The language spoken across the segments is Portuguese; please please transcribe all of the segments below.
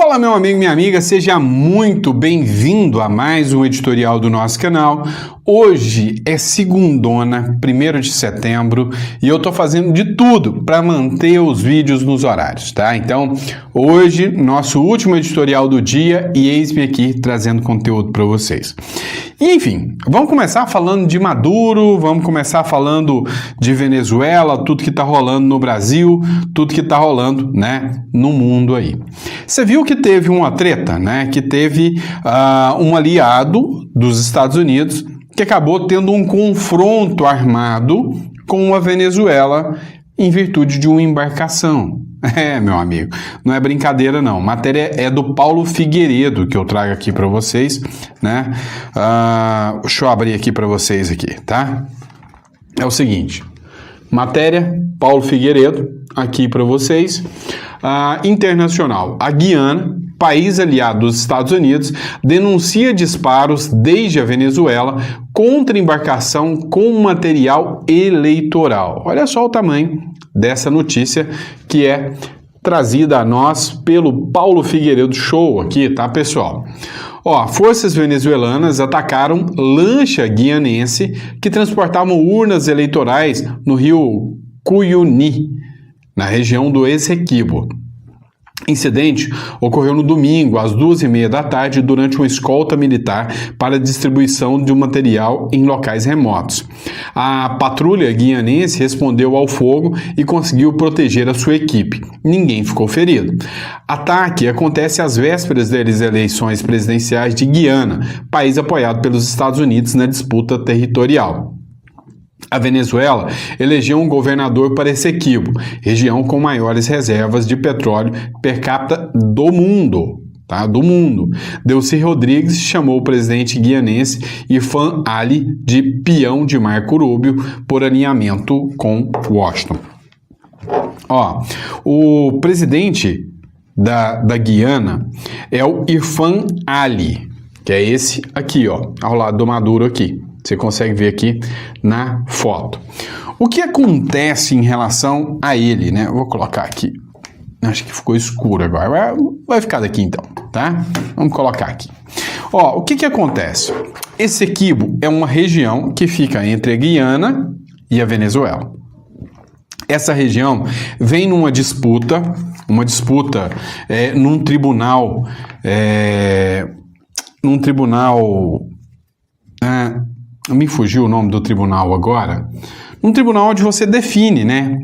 Fala, meu amigo, minha amiga, seja muito bem-vindo a mais um editorial do nosso canal. Hoje é segundona, 1º de setembro, e eu tô fazendo de tudo para manter os vídeos nos horários, tá? Então, hoje, nosso último editorial do dia e eis-me aqui trazendo conteúdo para vocês. E, enfim, vamos começar falando de Maduro, vamos começar falando de Venezuela, tudo que tá rolando no Brasil, tudo que tá rolando, né, no mundo aí. Você viu que teve uma treta, né, que teve um aliado dos Estados Unidos que acabou tendo um confronto armado com a Venezuela em virtude de uma embarcação. É, meu amigo, não é brincadeira não. Matéria é do Paulo Figueiredo que eu trago aqui para vocês, né? Deixa eu abrir aqui para vocês aqui, tá? É o seguinte, matéria Paulo Figueiredo aqui para vocês. Internacional, a Guiana, país aliado dos Estados Unidos, denuncia disparos desde a Venezuela contra embarcação com material eleitoral. Olha só o tamanho dessa notícia que é trazida a nós pelo Paulo Figueiredo Show aqui, tá, pessoal? Forças venezuelanas atacaram lancha guianense que transportavam urnas eleitorais no rio Cuyuni, na região do Essequibo. Incidente ocorreu no domingo, às 2h30 da tarde, durante uma escolta militar para distribuição de um material em locais remotos. A patrulha guianense respondeu ao fogo e conseguiu proteger a sua equipe. Ninguém ficou ferido. Ataque acontece às vésperas das eleições presidenciais de Guiana, país apoiado pelos Estados Unidos na disputa territorial. A Venezuela elegeu um governador para Essequibo, região com maiores reservas de petróleo per capita do mundo. Tá? Do mundo. Delcy Rodrigues chamou o presidente guianense Irfan Ali de peão de Marco Rubio por alinhamento com Washington. O presidente da Guiana é o Irfan Ali, que é esse aqui, ao lado do Maduro aqui. Você consegue ver aqui na foto. O que acontece em relação a ele, né? Eu vou colocar aqui. Acho que ficou escuro agora. Vai ficar daqui então, tá? Vamos colocar aqui. O que acontece? Essequibo é uma região que fica entre a Guiana e a Venezuela. Essa região vem numa disputa, num tribunal, me fugiu o nome do tribunal agora. Um tribunal onde você define, né,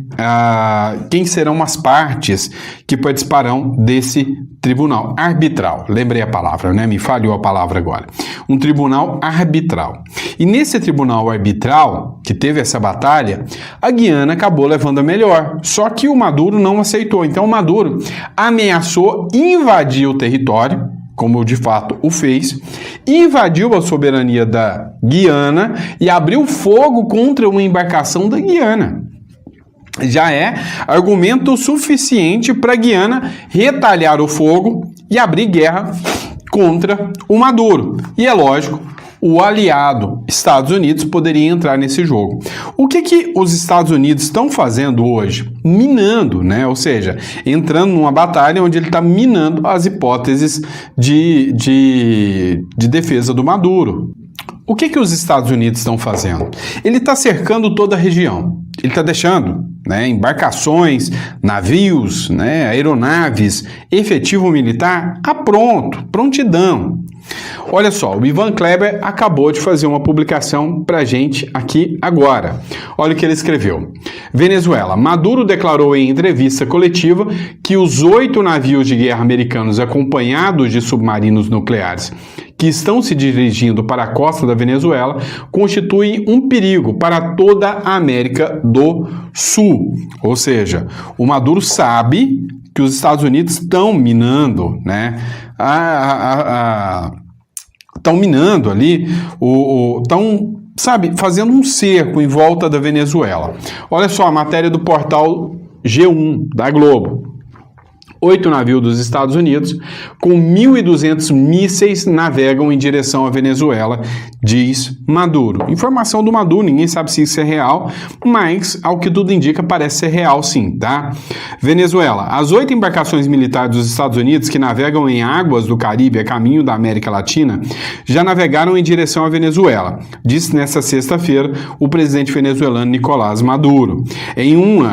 quem serão as partes que participarão desse tribunal arbitral. Lembrei a palavra, né? Me falhou a palavra agora. Um tribunal arbitral. E nesse tribunal arbitral, que teve essa batalha, a Guiana acabou levando a melhor. Só que o Maduro não aceitou. Então o Maduro ameaçou invadir o território, como de fato o fez, invadiu a soberania da Guiana e abriu fogo contra uma embarcação da Guiana. Já é argumento suficiente para a Guiana retalhar o fogo e abrir guerra contra o Maduro. E é lógico, o aliado Estados Unidos poderia entrar nesse jogo. O que os Estados Unidos estão fazendo hoje? Minando, né? Ou seja, entrando numa batalha onde ele está minando as hipóteses de defesa do Maduro. O que os Estados Unidos estão fazendo? Ele está cercando toda a região. Ele está deixando, né, embarcações, navios, né, aeronaves, efetivo militar prontidão. Olha só, o Ivan Kleber acabou de fazer uma publicação pra gente aqui agora. Olha o que ele escreveu. Venezuela. Maduro declarou em entrevista coletiva que os 8 navios de guerra americanos acompanhados de submarinos nucleares que estão se dirigindo para a costa da Venezuela constituem um perigo para toda a América do Sul. Ou seja, o Maduro sabe que os Estados Unidos estão minando, né? Estão minando ali, estão, fazendo um cerco em volta da Venezuela. Olha só a matéria do portal G1 da Globo. 8 navios dos Estados Unidos, com 1.200 mísseis, navegam em direção à Venezuela, diz Maduro. Informação do Maduro, ninguém sabe se isso é real, mas, ao que tudo indica, parece ser real sim, tá? Venezuela. As 8 embarcações militares dos Estados Unidos que navegam em águas do Caribe a caminho da América Latina já navegaram em direção à Venezuela, disse nesta sexta-feira o presidente venezuelano Nicolás Maduro. Em uma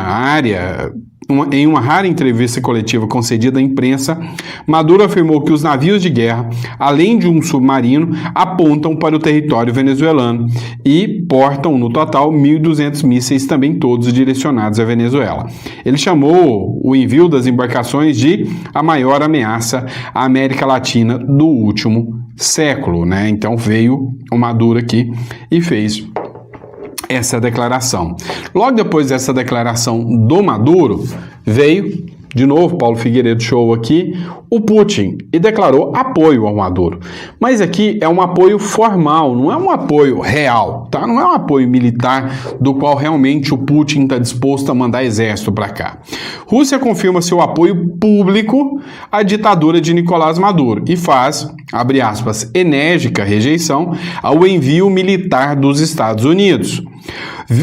rara entrevista coletiva concedida à imprensa, Maduro afirmou que os navios de guerra, além de um submarino, apontam para o território venezuelano e portam, no total, 1.200 mísseis, também todos direcionados à Venezuela. Ele chamou o envio das embarcações de a maior ameaça à América Latina do último século, né? Então veio o Maduro aqui e fez essa declaração. Logo depois dessa declaração do Maduro, veio, de novo, Paulo Figueiredo Show aqui, o Putin, e declarou apoio ao Maduro. Mas aqui é um apoio formal, não é um apoio real, tá? Não é um apoio militar do qual realmente o Putin está disposto a mandar exército para cá. Rússia confirma seu apoio público à ditadura de Nicolás Maduro e faz, abre aspas, enérgica rejeição ao envio militar dos Estados Unidos.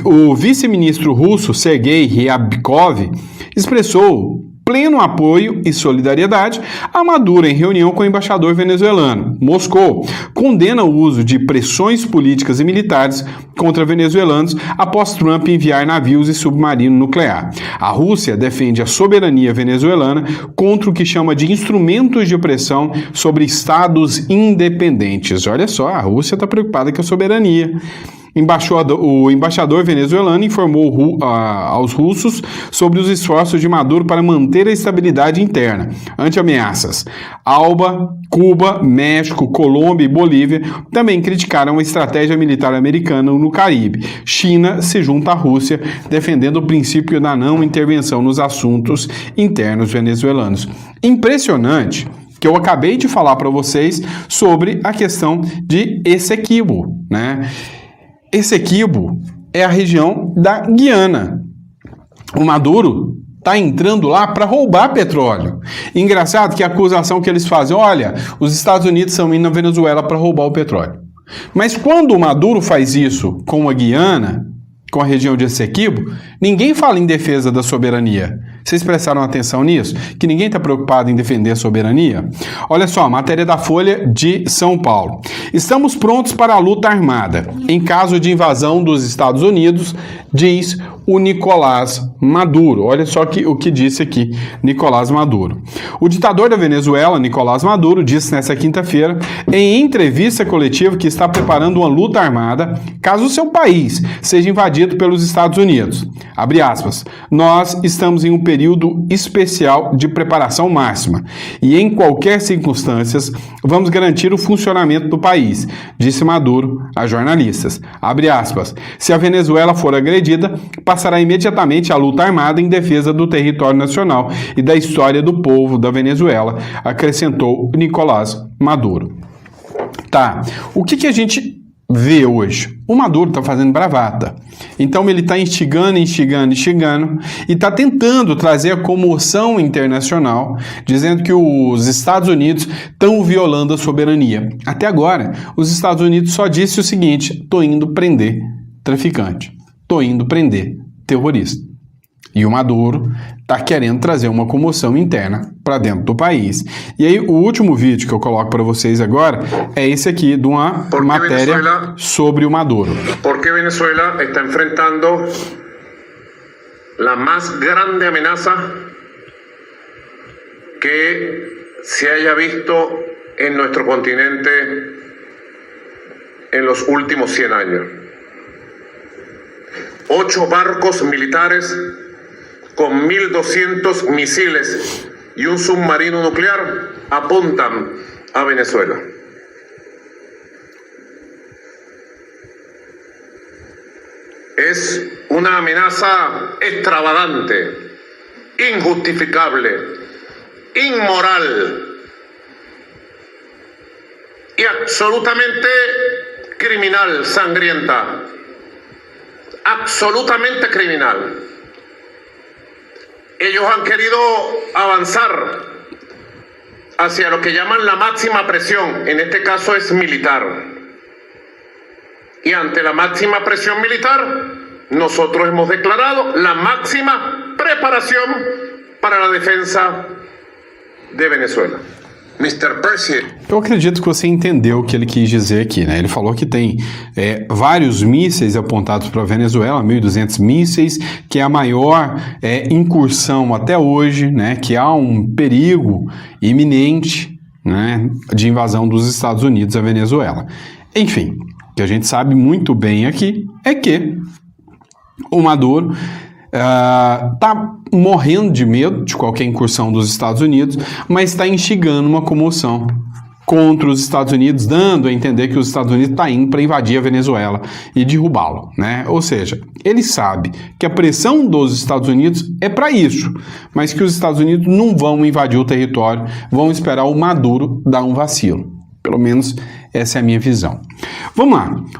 O vice-ministro russo Sergei Ryabkov expressou pleno apoio e solidariedade a Maduro em reunião com o embaixador venezuelano. Moscou condena o uso de pressões políticas e militares contra venezuelanos após Trump enviar navios e submarino nuclear. A Rússia defende a soberania venezuelana contra o que chama de instrumentos de opressão sobre estados independentes. Olha só, a Rússia está preocupada com a soberania. O embaixador venezuelano informou aos russos sobre os esforços de Maduro para manter a estabilidade interna ante ameaças. Alba, Cuba, México, Colômbia e Bolívia também criticaram a estratégia militar americana no Caribe. China se junta à Rússia, defendendo o princípio da não intervenção nos assuntos internos venezuelanos. Impressionante que eu acabei de falar para vocês sobre a questão de Essequibo, né? Essequibo é a região da Guiana. O Maduro está entrando lá para roubar petróleo. Engraçado que a acusação que eles fazem, olha, os Estados Unidos estão indo na Venezuela para roubar o petróleo. Mas quando o Maduro faz isso com a Guiana, com a região de Essequibo, ninguém fala em defesa da soberania. Vocês prestaram atenção nisso? Que ninguém está preocupado em defender a soberania? Olha só, matéria da Folha de São Paulo. Estamos prontos para a luta armada em caso de invasão dos Estados Unidos, diz o Nicolás Maduro. Olha só o que disse aqui Nicolás Maduro. O ditador da Venezuela, Nicolás Maduro, disse nesta quinta-feira, em entrevista coletiva, que está preparando uma luta armada caso o seu país seja invadido pelos Estados Unidos. Abre aspas. Nós estamos em um período especial de preparação máxima e, em qualquer circunstância, vamos garantir o funcionamento do país, disse Maduro a jornalistas. Abre aspas. Se a Venezuela for agredida, passará imediatamente a luta armada em defesa do território nacional e da história do povo da Venezuela, acrescentou Nicolás Maduro. Tá, o que a gente vê hoje? O Maduro está fazendo bravata. Então ele está instigando e está tentando trazer a comoção internacional, dizendo que os Estados Unidos estão violando a soberania. Até agora, os Estados Unidos só disse o seguinte: estou indo prender traficante, estou indo prender terrorista. E o Maduro está querendo trazer uma comoção interna para dentro do país. E aí, o último vídeo que eu coloco para vocês agora é esse aqui, de uma matéria sobre o Maduro. ¿Por qué Venezuela está enfrentando la más grande amenaza que se haya visto en nuestro continente en los últimos 100 años? 8 barcos militares con 1.200 misiles y un submarino nuclear apuntan a Venezuela. Es una amenaza extravagante, injustificable, inmoral y absolutamente criminal, sangrienta. Absolutamente criminal. ellos han querido avanzar hacia lo que llaman la máxima presión, en este caso es militar. Y ante la máxima presión militar, nosotros hemos declarado la máxima preparación para la defensa de Venezuela. Mr. President. Eu acredito que você entendeu o que ele quis dizer aqui, né? Ele falou que tem vários mísseis apontados para a Venezuela, 1.200 mísseis, que é a maior incursão até hoje, né? Que há um perigo iminente, né, de invasão dos Estados Unidos à Venezuela. Enfim, o que a gente sabe muito bem aqui é que o Maduro está morrendo de medo de qualquer incursão dos Estados Unidos, mas está instigando uma comoção contra os Estados Unidos, dando a entender que os Estados Unidos estão indo para invadir a Venezuela e derrubá-lo, né? Ou seja, ele sabe que a pressão dos Estados Unidos é para isso, mas que os Estados Unidos não vão invadir o território, vão esperar o Maduro dar um vacilo. Pelo menos essa é a minha visão. Vamos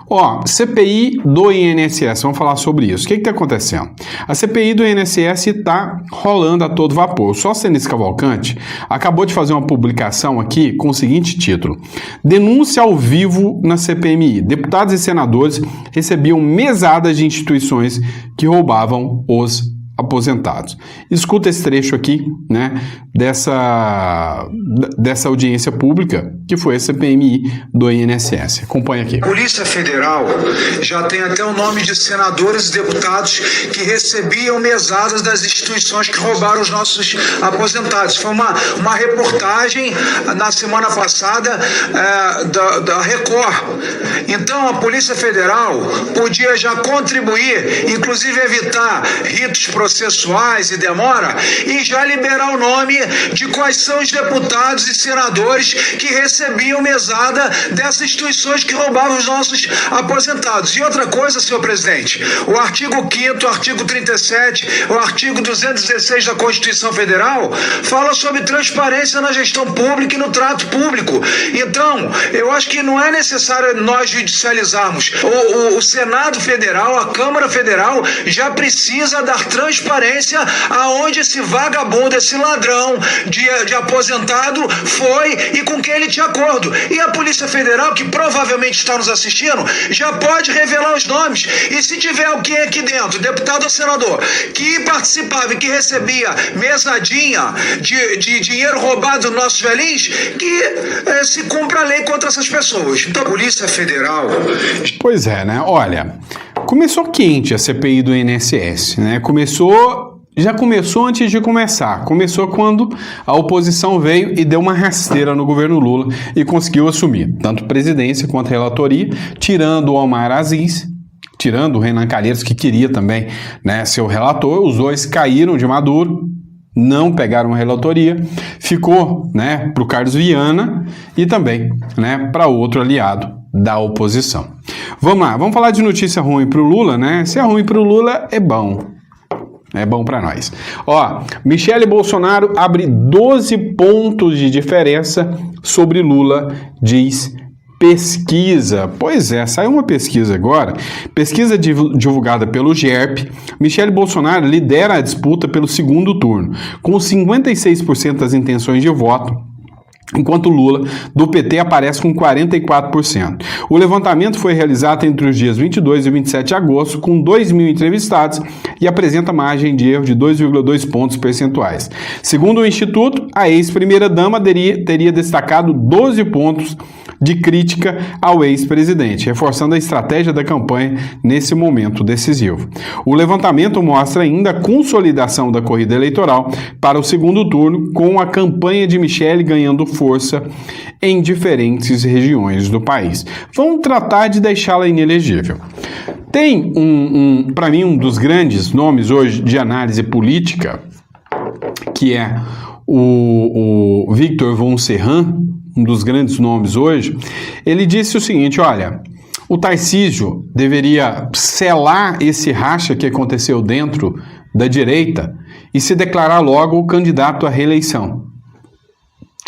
lá. CPI do INSS, vamos falar sobre isso. O que está acontecendo? A CPI do INSS está rolando a todo vapor. O Sóstenes Cavalcante acabou de fazer uma publicação aqui com o seguinte título: Denúncia ao vivo na CPMI. Deputados e senadores recebiam mesadas de instituições que roubavam os aposentados. Escuta esse trecho aqui, né, dessa audiência pública, que foi a CPMI do INSS. Acompanha aqui. Polícia Federal já tem até o nome de senadores e deputados que recebiam mesadas das instituições que roubaram os nossos aposentados. Foi uma reportagem na semana passada da Record. Então a Polícia Federal podia já contribuir, inclusive evitar ritos processuais e demora, e já liberar o nome de quais são os deputados e senadores que recebiam mesada dessas instituições que roubavam os nossos aposentados. E outra coisa, senhor presidente, o artigo 5º, o artigo 37, o artigo 216 da Constituição Federal fala sobre transparência na gestão pública e no trato público. Então, eu acho que não é necessário nós judicializarmos. O Senado Federal, a Câmara Federal já precisa dar transparência aonde esse vagabundo, esse ladrão de aposentado foi e com quem ele tinha acordo. E a Polícia Federal, que provavelmente está nos assistindo, já pode revelar os nomes. E se tiver alguém aqui dentro, deputado ou senador, que participava e que recebia mesadinha de dinheiro roubado dos nossos velhinhos, que se cumpra a lei contra essas pessoas. Então, a Polícia Federal... Pois é, né? Olha, começou quente a CPI do INSS, né? Já começou antes de começar. Começou quando a oposição veio e deu uma rasteira no governo Lula e conseguiu assumir tanto presidência quanto relatoria, tirando o Omar Aziz, tirando o Renan Calheiros, que queria também, né, ser o relator. Os dois caíram de Maduro, não pegaram a relatoria, ficou, né, para o Carlos Viana e também, né, para outro aliado da oposição. Vamos lá, vamos falar de notícia ruim para o Lula, né? Se é ruim para o Lula, é bom. É bom para nós. Michele Bolsonaro abre 12 pontos de diferença sobre Lula, diz pesquisa. Pois é, saiu uma pesquisa agora, pesquisa divulgada pelo GERP. Michele Bolsonaro lidera a disputa pelo segundo turno, com 56% das intenções de voto, enquanto Lula, do PT, aparece com 44%. O levantamento foi realizado entre os dias 22 e 27 de agosto, com 2.000 entrevistados, e apresenta margem de erro de 2,2 pontos percentuais. Segundo o Instituto, a ex-primeira-dama teria destacado 12 pontos de crítica ao ex-presidente, reforçando a estratégia da campanha nesse momento decisivo. O levantamento mostra ainda a consolidação da corrida eleitoral para o segundo turno, com a campanha de Michele ganhando força em diferentes regiões do país. Vamos tratar de deixá-la inelegível. Tem para mim, um dos grandes nomes hoje de análise política, que é o Victor von Serran, um dos grandes nomes hoje. Ele disse o seguinte: olha, o Tarcísio deveria selar esse racha que aconteceu dentro da direita e se declarar logo o candidato à reeleição.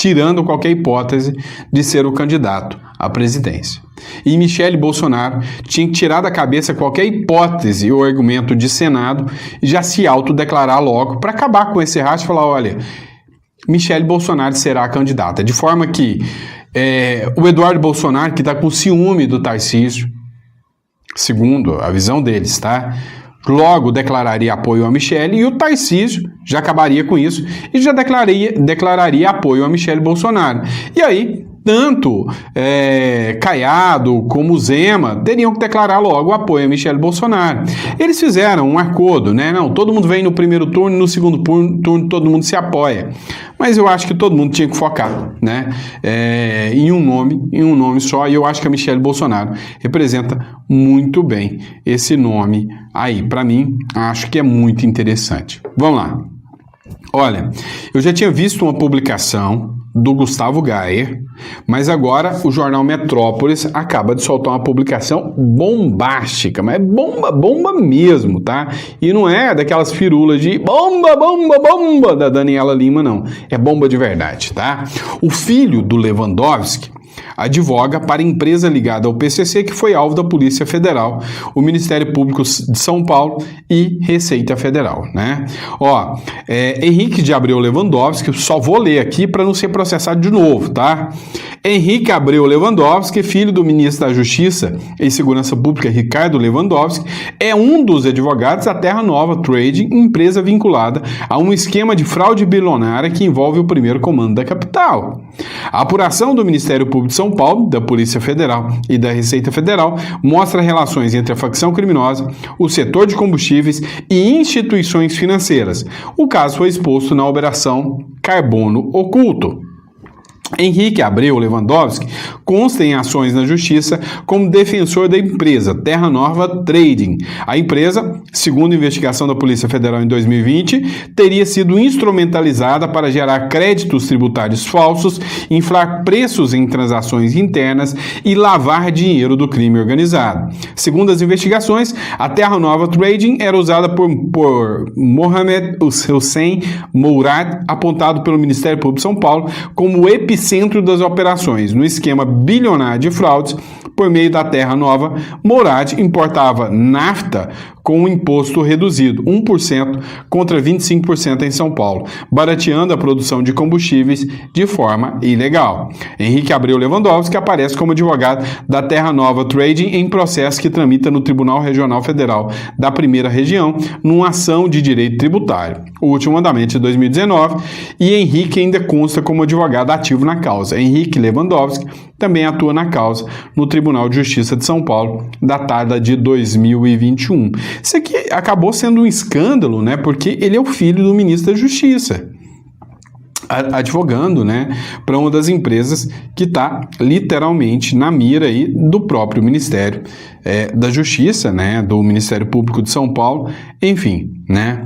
tirando qualquer hipótese de ser o candidato à presidência. E Michele Bolsonaro tinha que tirar da cabeça qualquer hipótese ou argumento de Senado e já se autodeclarar logo para acabar com esse rastro e falar, olha, Michele Bolsonaro será a candidata. De forma que o Eduardo Bolsonaro, que está com ciúme do Tarcísio, segundo a visão deles, tá? Logo declararia apoio a Michele e o Tarcísio já acabaria com isso e já declararia apoio a Michele Bolsonaro. E aí, tanto Caiado como Zema teriam que declarar logo apoio a Michele Bolsonaro. Eles fizeram um acordo, né? Não, todo mundo vem no primeiro turno, no segundo turno todo mundo se apoia. Mas eu acho que todo mundo tinha que focar, né? Em um nome só, e eu acho que a Michele Bolsonaro representa muito bem esse nome aí. Para mim, acho que é muito interessante. Vamos lá. Olha, eu já tinha visto uma publicação do Gustavo Gayer, mas agora o jornal Metrópolis acaba de soltar uma publicação bombástica, mas é bomba mesmo, tá? E não é daquelas firulas de bomba da Daniela Lima, não. É bomba de verdade, tá? O filho do Lewandowski advoga para empresa ligada ao PCC que foi alvo da Polícia Federal, o Ministério Público de São Paulo e Receita Federal, né? Ó, Henrique de Abreu Lewandowski, só vou ler aqui para não ser processado de novo, tá? Henrique Abreu Lewandowski, filho do ministro da Justiça e Segurança Pública Ricardo Lewandowski, é um dos advogados da Terra Nova Trading, empresa vinculada a um esquema de fraude bilionária que envolve o primeiro comando da capital. A apuração do Ministério Público de São Paulo, da Polícia Federal e da Receita Federal mostra relações entre a facção criminosa, o setor de combustíveis e instituições financeiras. O caso foi exposto na Operação Carbono Oculto. Henrique Abreu Lewandowski consta em ações na Justiça como defensor da empresa Terra Nova Trading. A empresa, segundo a investigação da Polícia Federal em 2020, teria sido instrumentalizada para gerar créditos tributários falsos, inflar preços em transações internas e lavar dinheiro do crime organizado. Segundo as investigações, a Terra Nova Trading era usada por Mohamed Hussein Mourad, apontado pelo Ministério Público de São Paulo como epicentro das operações. No esquema bilionário de fraudes, por meio da Terra Nova, Mourad importava nafta com um imposto reduzido, 1% contra 25% em São Paulo, barateando a produção de combustíveis de forma ilegal. Henrique Abreu Lewandowski aparece como advogado da Terra Nova Trading em processo que tramita no Tribunal Regional Federal da Primeira Região, numa ação de direito tributário. O último andamento de 2019, e Henrique ainda consta como advogado ativo na causa. Henrique Lewandowski também atua na causa no Tribunal de Justiça de São Paulo, datada de 2021. Isso aqui acabou sendo um escândalo, né? Porque ele é o filho do ministro da Justiça, advogando, né, para uma das empresas que está literalmente na mira aí do próprio Ministério da Justiça, né, do Ministério Público de São Paulo, enfim, né?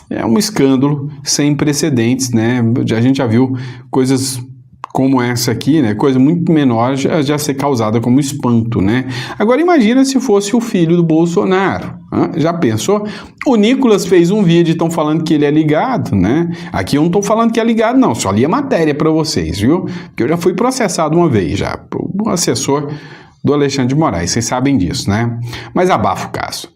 É um escândalo sem precedentes, né? A gente já viu coisas como essa aqui, né, coisa muito menor já ser causada como espanto, né? Agora imagina se fosse o filho do Bolsonaro, hein? Já pensou? O Nicolas fez um vídeo, estão falando que ele é ligado, né? Aqui eu não estou falando que é ligado não, só li a matéria para vocês, viu? Porque eu já fui processado uma vez já, o assessor do Alexandre de Moraes, vocês sabem disso, né? Mas abafa o caso.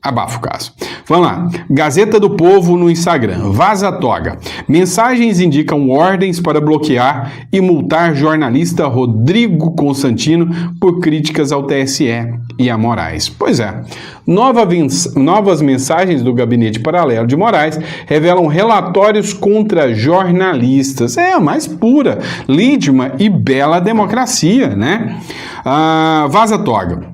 Vamos lá. Gazeta do Povo no Instagram. Vaza toga. Mensagens indicam ordens para bloquear e multar jornalista Rodrigo Constantino por críticas ao TSE e a Moraes. Pois é. Novas mensagens do gabinete paralelo de Moraes revelam relatórios contra jornalistas. É a mais pura, lídima e bela democracia, né? Vaza toga.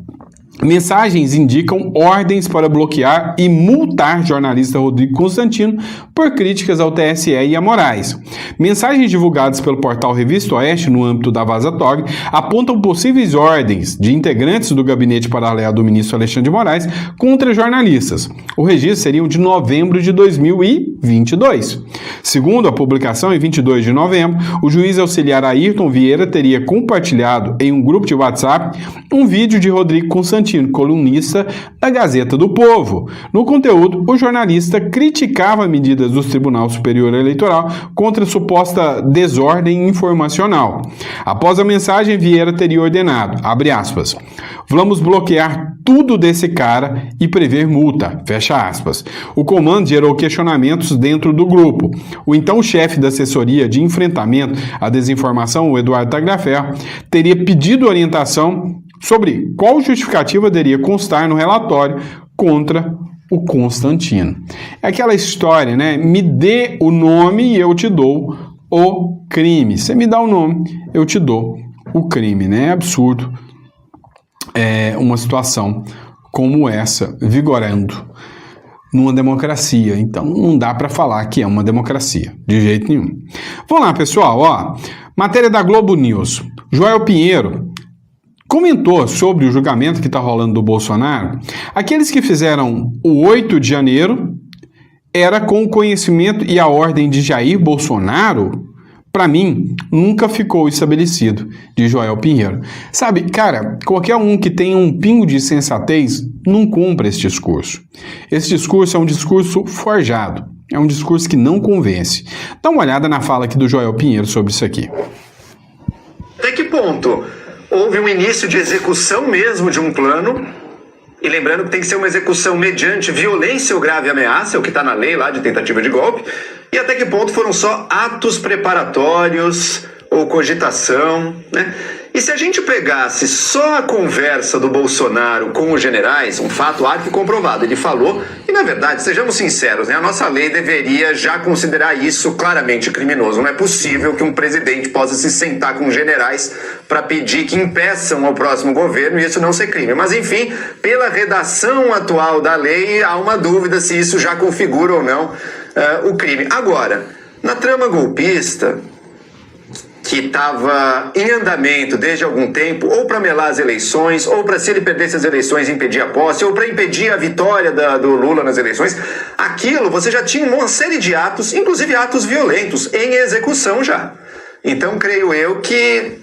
Mensagens indicam ordens para bloquear e multar jornalista Rodrigo Constantino por críticas ao TSE e a Moraes. Mensagens divulgadas pelo portal Revista Oeste no âmbito da Vaza toga apontam possíveis ordens de integrantes do gabinete paralelo do ministro Alexandre de Moraes contra jornalistas. O registro seria de novembro de 2022. Segundo a publicação, em 22 de novembro, o juiz auxiliar Ayrton Vieira teria compartilhado em um grupo de WhatsApp um vídeo de Rodrigo Constantino Constantino, colunista da Gazeta do Povo. No conteúdo, o jornalista criticava medidas do Tribunal Superior Eleitoral contra suposta desordem informacional. Após a mensagem, Vieira teria ordenado, abre aspas, vamos bloquear tudo desse cara e prever multa, fecha aspas. O comando gerou questionamentos dentro do grupo. O então chefe da assessoria de enfrentamento à desinformação, o Eduardo Tagliaferro, teria pedido orientação sobre qual justificativa deveria constar no relatório contra o Constantino. É aquela história, né? Me dê o nome e eu te dou o crime. Você me dá o nome, eu te dou o crime, né? É absurdo uma situação como essa vigorando numa democracia. Então não dá para falar que é uma democracia, de jeito nenhum. Vamos lá, pessoal, ó. Matéria da Globo News. Joel Pinheiro comentou sobre o julgamento que está rolando do Bolsonaro. Aqueles que fizeram o 8 de janeiro era com o conhecimento e a ordem de Jair Bolsonaro. Para mim, nunca ficou estabelecido, de Joel Pinheiro. Sabe, cara, qualquer um que tenha um pingo de sensatez não compra esse discurso. Esse discurso é um discurso forjado, é um discurso que não convence. Dá uma olhada na fala aqui do Joel Pinheiro sobre isso aqui. Até que ponto houve um início de execução mesmo de um plano? E lembrando que tem que ser uma execução mediante violência ou grave ameaça, é o que está na lei lá de tentativa de golpe. E até que ponto foram só atos preparatórios ou cogitação, né? E se a gente pegasse só a conversa do Bolsonaro com os generais, um fato arquicomprovado, ele falou, e na verdade, sejamos sinceros, né, a nossa lei deveria já considerar isso claramente criminoso. Não é possível que um presidente possa se sentar com generais para pedir que impeçam ao próximo governo e isso não ser crime. Mas enfim, pela redação atual da lei, há uma dúvida se isso já configura ou não o crime. Agora, na trama golpista, que estava em andamento desde algum tempo, ou para melar as eleições, ou para, se ele perdesse as eleições, impedir a posse, ou para impedir a vitória do Lula nas eleições, aquilo você já tinha uma série de atos, inclusive atos violentos, em execução já. Então, creio eu que,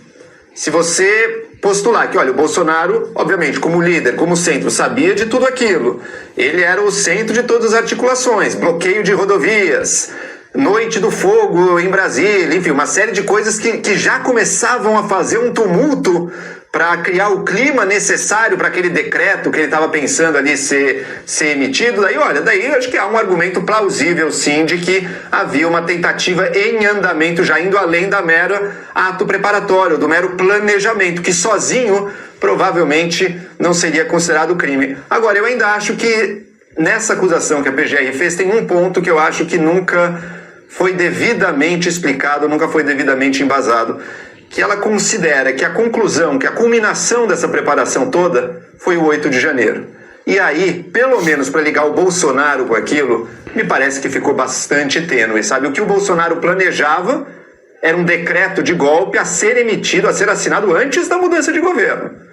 se você postular que, olha, o Bolsonaro, obviamente, como líder, como centro, sabia de tudo aquilo, ele era o centro de todas as articulações, bloqueio de rodovias, Noite do Fogo em Brasília, enfim, uma série de coisas que já começavam a fazer um tumulto para criar o clima necessário para aquele decreto que ele estava pensando ali ser emitido. Daí acho que há um argumento plausível, sim, de que havia uma tentativa em andamento, já indo além da mero ato preparatório, do mero planejamento, que sozinho provavelmente não seria considerado crime. Agora, eu ainda acho que nessa acusação que a PGR fez tem um ponto que eu acho que nunca foi devidamente explicado, nunca foi devidamente embasado, que ela considera que a conclusão, que a culminação dessa preparação toda foi o 8 de janeiro. E aí, pelo menos para ligar o Bolsonaro com aquilo, me parece que ficou bastante tênue, sabe? O que o Bolsonaro planejava era um decreto de golpe a ser emitido, a ser assinado antes da mudança de governo.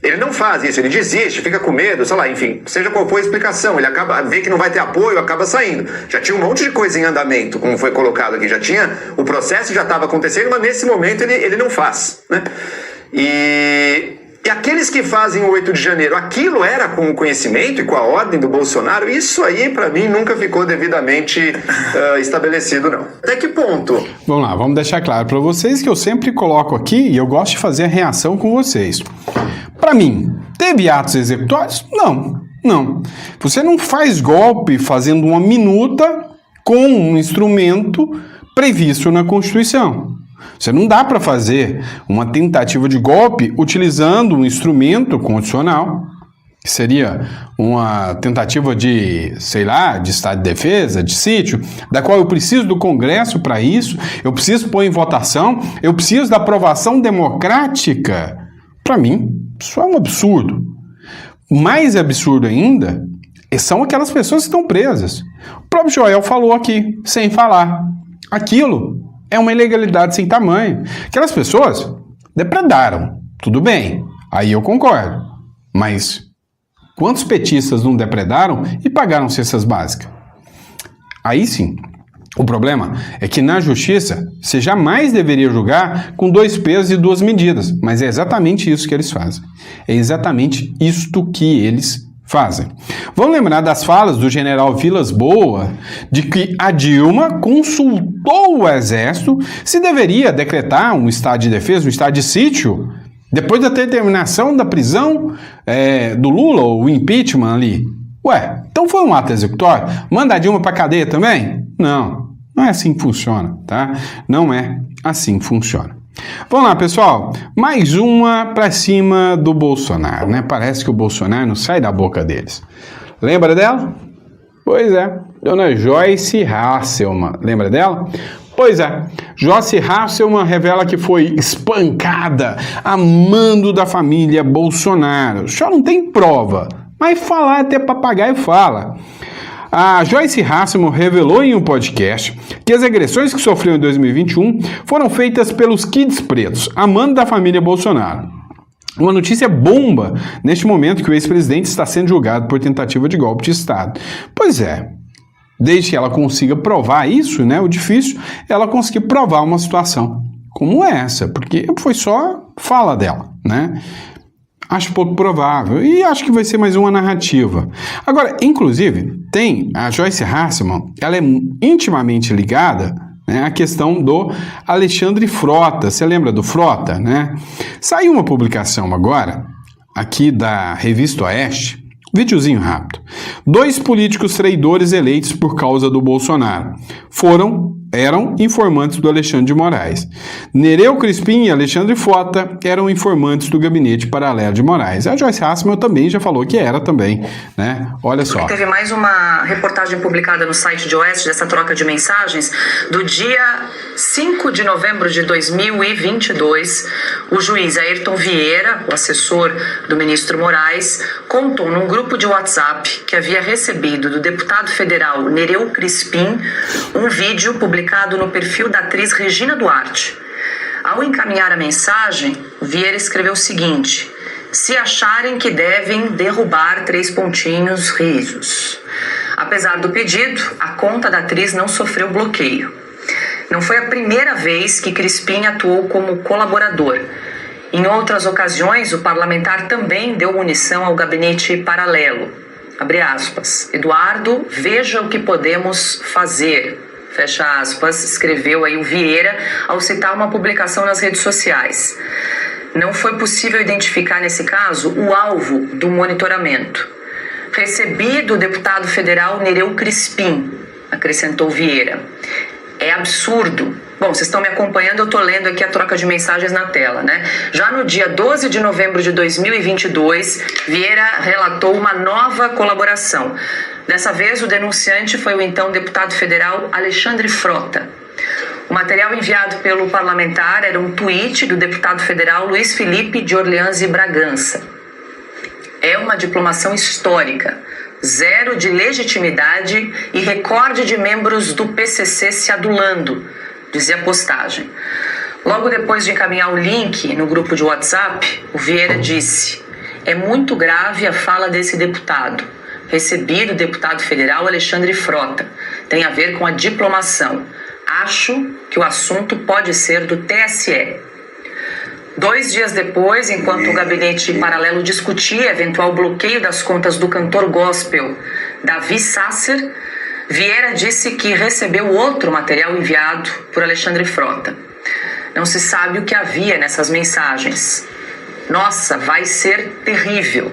Ele não faz isso, ele desiste, fica com medo, sei lá, enfim, seja qual for a explicação, ele vê que não vai ter apoio, acaba saindo. Já tinha um monte de coisa em andamento, como foi colocado aqui, já tinha, o processo já estava acontecendo, mas nesse momento ele não faz, né? E aqueles que fazem o 8 de janeiro, aquilo era com o conhecimento e com a ordem do Bolsonaro, isso aí para mim nunca ficou devidamente estabelecido, não. Até que ponto? Vamos lá, vamos deixar claro para vocês que eu sempre coloco aqui e eu gosto de fazer a reação com vocês. Para mim, teve atos executórios? Não. Você não faz golpe fazendo uma minuta com um instrumento previsto na Constituição. Você não dá para fazer uma tentativa de golpe utilizando um instrumento constitucional, que seria uma tentativa de, sei lá, de estado de defesa, de sítio, da qual eu preciso do Congresso para isso, eu preciso pôr em votação, eu preciso da aprovação democrática. Para mim, isso é um absurdo. Mais absurdo ainda são aquelas pessoas que estão presas. O próprio Joel falou aqui, sem falar. Aquilo é uma ilegalidade sem tamanho. Aquelas pessoas depredaram. Tudo bem, aí eu concordo. Mas quantos petistas não depredaram e pagaram cestas básicas? Aí sim, O problema é que na justiça você jamais deveria julgar com 2 pesos e 2 medidas, mas é exatamente isso que eles fazem. É exatamente isto que eles fazem. Vamos lembrar das falas do general Vilas Boas de que a Dilma consultou o Exército se deveria decretar um estado de defesa, um estado de sítio, depois da determinação da prisão do Lula, ou o impeachment ali. Ué, então foi um ato executório? Manda a Dilma pra cadeia também? Não é assim que funciona, tá? Não é assim que funciona. Vamos lá, pessoal. Mais uma pra cima do Bolsonaro, né? Parece que o Bolsonaro não sai da boca deles. Lembra dela? Pois é, dona Joyce Hasselmann. Lembra dela? Pois é, Joyce Hasselmann revela que foi espancada a mando da família Bolsonaro. Só não tem prova, mas falar até papagaio fala. A Joyce Hasselmann revelou em um podcast que as agressões que sofreu em 2021 foram feitas pelos Kids Pretos, a mando da família Bolsonaro. Uma notícia bomba neste momento que o ex-presidente está sendo julgado por tentativa de golpe de Estado. Pois é, desde que ela consiga provar isso, né, o difícil é ela conseguir provar uma situação como essa, porque foi só fala dela, né? Acho pouco provável e acho que vai ser mais uma narrativa. Agora, inclusive, tem a Joyce Hasselmann, ela é intimamente ligada, né, à questão do Alexandre Frota. Você lembra do Frota, né? Saiu uma publicação agora, aqui da Revista Oeste, videozinho rápido. 2 políticos traidores eleitos por causa do Bolsonaro eram informantes do Alexandre de Moraes. Nereu Crispim e Alexandre Frota eram informantes do gabinete paralelo de Moraes. A Joyce Hasselmann também já falou que era também, né? Olha só. Teve mais uma reportagem publicada no site de Oeste dessa troca de mensagens do dia 5 de novembro de 2022. O juiz Ayrton Vieira, o assessor do ministro Moraes, contou num grupo de WhatsApp que havia recebido do deputado federal Nereu Crispim um vídeo publicado no perfil da atriz Regina Duarte. Ao encaminhar a mensagem, Vieira escreveu o seguinte: se acharem que devem derrubar 3 pontinhos, risos. Apesar do pedido, a conta da atriz não sofreu bloqueio. Não foi a primeira vez que Crispim atuou como colaborador. Em outras ocasiões, o parlamentar também deu munição ao gabinete paralelo. Abre aspas. Eduardo, veja o que podemos fazer. Fecha aspas, escreveu aí o Vieira ao citar uma publicação nas redes sociais. Não foi possível identificar nesse caso o alvo do monitoramento. Recebi do deputado federal Nereu Crispim, acrescentou Vieira. É absurdo. Bom, vocês estão me acompanhando, eu estou lendo aqui a troca de mensagens na tela, né? Já no dia 12 de novembro de 2022, Vieira relatou uma nova colaboração. Dessa vez, o denunciante foi o então deputado federal Alexandre Frota. O material enviado pelo parlamentar era um tweet do deputado federal Luiz Felipe de Orleans e Bragança. É uma diplomação histórica. 0 de legitimidade e recorde de membros do PCC se adulando, dizia a postagem. Logo depois de encaminhar o link no grupo de WhatsApp, o Vieira disse: é muito grave a fala desse deputado. Recebi do deputado federal Alexandre Frota. Tem a ver com a diplomação. Acho que o assunto pode ser do TSE. 2 dias depois, enquanto o gabinete paralelo discutia eventual bloqueio das contas do cantor gospel Davi Sasser, Vieira disse que recebeu outro material enviado por Alexandre Frota. Não se sabe o que havia nessas mensagens. Nossa, vai ser terrível,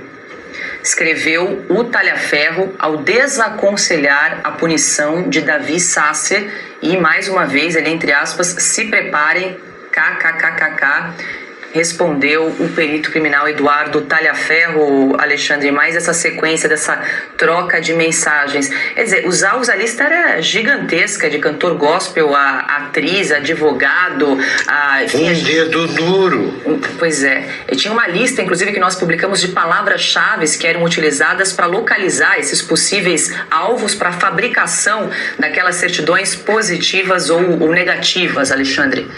escreveu o Talhaferro ao desaconselhar a punição de Davi Sasser e, mais uma vez, ele, entre aspas, se preparem, kkkk, respondeu o perito criminal Eduardo Talhaferro. Alexandre, mais essa sequência dessa troca de mensagens. Quer dizer, a lista era gigantesca, de cantor gospel, a atriz, advogado, dedo duro. Pois é. E tinha uma lista, inclusive, que nós publicamos de palavras-chave que eram utilizadas para localizar esses possíveis alvos para a fabricação daquelas certidões positivas ou negativas, Alexandre.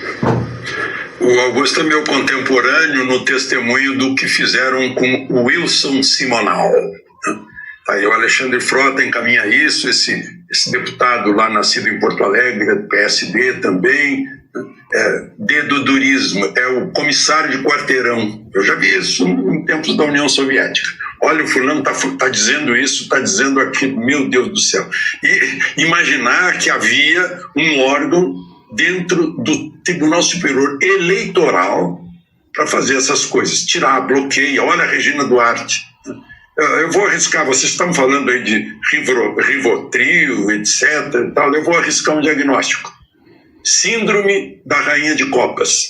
O Augusto é meu contemporâneo no testemunho do que fizeram com o Wilson Simonal. Aí o Alexandre Frota encaminha isso, esse esse deputado lá nascido em Porto Alegre, do PSD também, dedo durismo, é o comissário de quarteirão. Eu já vi isso em tempos da União Soviética. Olha, o fulano está dizendo isso, está dizendo aquilo, meu Deus do céu. E imaginar que havia um órgão dentro do Tribunal Superior Eleitoral para fazer essas coisas, tirar, bloqueia. Olha a Regina Duarte. Eu vou arriscar, vocês estão falando aí de Rivotril, etc. e tal, eu vou arriscar um diagnóstico. Síndrome da Rainha de Copas.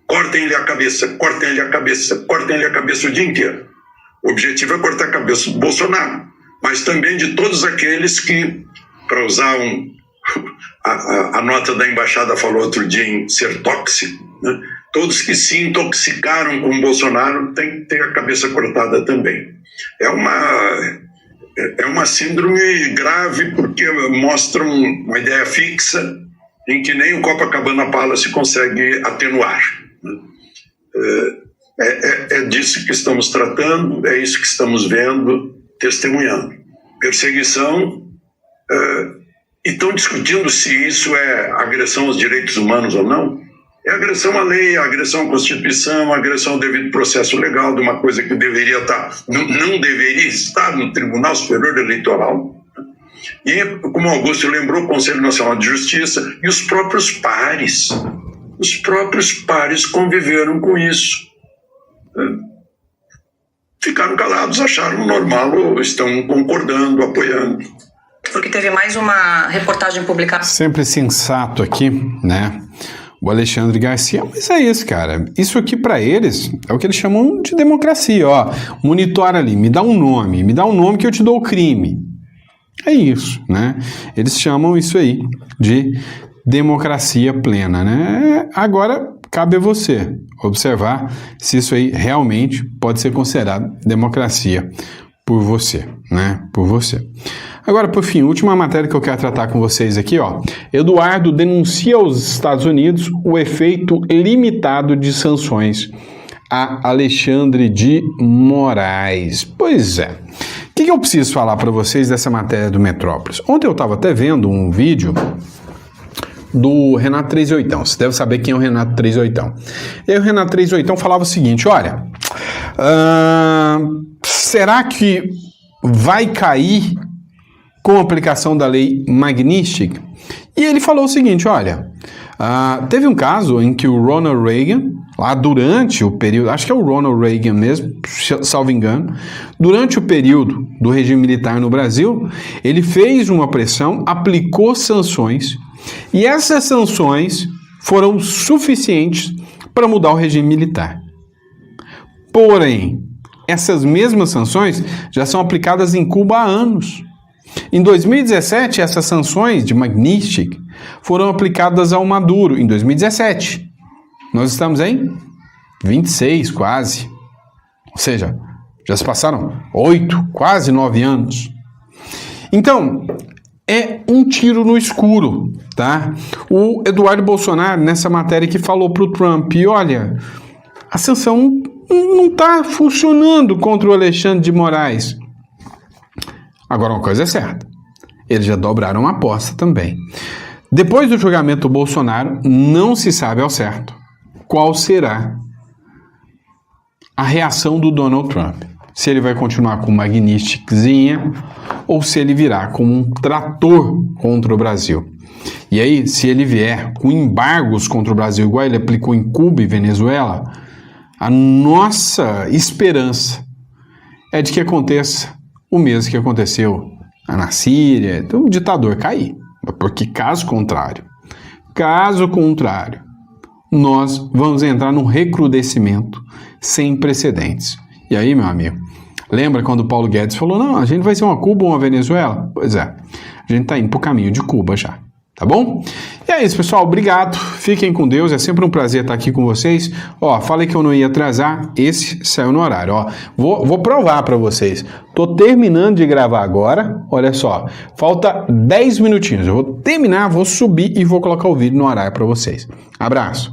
Cortem-lhe a cabeça, cortem-lhe a cabeça, cortem-lhe a cabeça o dia inteiro. O objetivo é cortar a cabeça do Bolsonaro, mas também de todos aqueles que, para usar a nota da embaixada falou outro dia em ser tóxico, né? Todos que se intoxicaram com o Bolsonaro têm que ter a cabeça cortada também. É uma síndrome grave porque mostra uma ideia fixa em que nem o Copacabana Palace consegue atenuar. É disso que estamos tratando, é isso que estamos vendo, testemunhando. Perseguição, e estão discutindo se isso é agressão aos direitos humanos ou não. É agressão à lei, agressão à Constituição, agressão ao devido processo legal de uma coisa que deveria não deveria estar no Tribunal Superior Eleitoral. E, como Augusto lembrou, o Conselho Nacional de Justiça e os próprios pares conviveram com isso. Ficaram calados, acharam normal ou estão concordando, apoiando. Porque teve mais uma reportagem publicada. Sempre sensato aqui, né? O Alexandre Garcia, mas é isso, cara. Isso aqui para eles é o que eles chamam de democracia, ó. Monitora ali, me dá um nome que eu te dou o crime. É isso, né? Eles chamam isso aí de democracia plena, né? Agora cabe a você observar se isso aí realmente pode ser considerado democracia por você, né? Por você. Agora, por fim, última matéria que eu quero tratar com vocês aqui, ó. Eduardo denuncia aos Estados Unidos o efeito limitado de sanções a Alexandre de Moraes. Pois é. O que eu preciso falar para vocês dessa matéria do Metrópolis? Ontem eu estava até vendo um vídeo do Renato 38. Você deve saber quem é o Renato 38. E aí o Renato 38 falava o seguinte, olha, será que vai cair com a aplicação da lei Magnitsky? E ele falou o seguinte, olha, teve um caso em que o Ronald Reagan, lá durante o período, acho que é o Ronald Reagan mesmo, salvo engano, durante o período do regime militar no Brasil, ele fez uma pressão, aplicou sanções, e essas sanções foram suficientes para mudar o regime militar. Porém, essas mesmas sanções já são aplicadas em Cuba há anos. Em 2017, essas sanções de Magnitsky foram aplicadas ao Maduro, em 2017. Nós estamos em 26, quase. Ou seja, já se passaram 8, quase 9 anos. Então, é um tiro no escuro, tá? O Eduardo Bolsonaro, nessa matéria que falou para o Trump, e olha, a sanção não está funcionando contra o Alexandre de Moraes. Agora, uma coisa é certa, eles já dobraram a aposta também. Depois do julgamento do Bolsonaro, não se sabe ao certo qual será a reação do Donald Trump. Se ele vai continuar com Magnitskyzinha ou se ele virá como um trator contra o Brasil. E aí, se ele vier com embargos contra o Brasil, igual ele aplicou em Cuba e Venezuela, a nossa esperança é de que aconteça o mesmo que aconteceu na Síria, então o ditador cair. Porque caso contrário, nós vamos entrar num recrudescimento sem precedentes. E aí, meu amigo, lembra quando o Paulo Guedes falou, não, a gente vai ser uma Cuba ou uma Venezuela? Pois é, a gente está indo para o caminho de Cuba já. Tá bom? E é isso, pessoal. Obrigado. Fiquem com Deus. É sempre um prazer estar aqui com vocês. Ó, falei que eu não ia atrasar. Esse saiu no horário. Ó, vou provar para vocês. Tô terminando de gravar agora. Olha só. Falta 10 minutinhos. Eu vou terminar, vou subir e vou colocar o vídeo no horário para vocês. Abraço.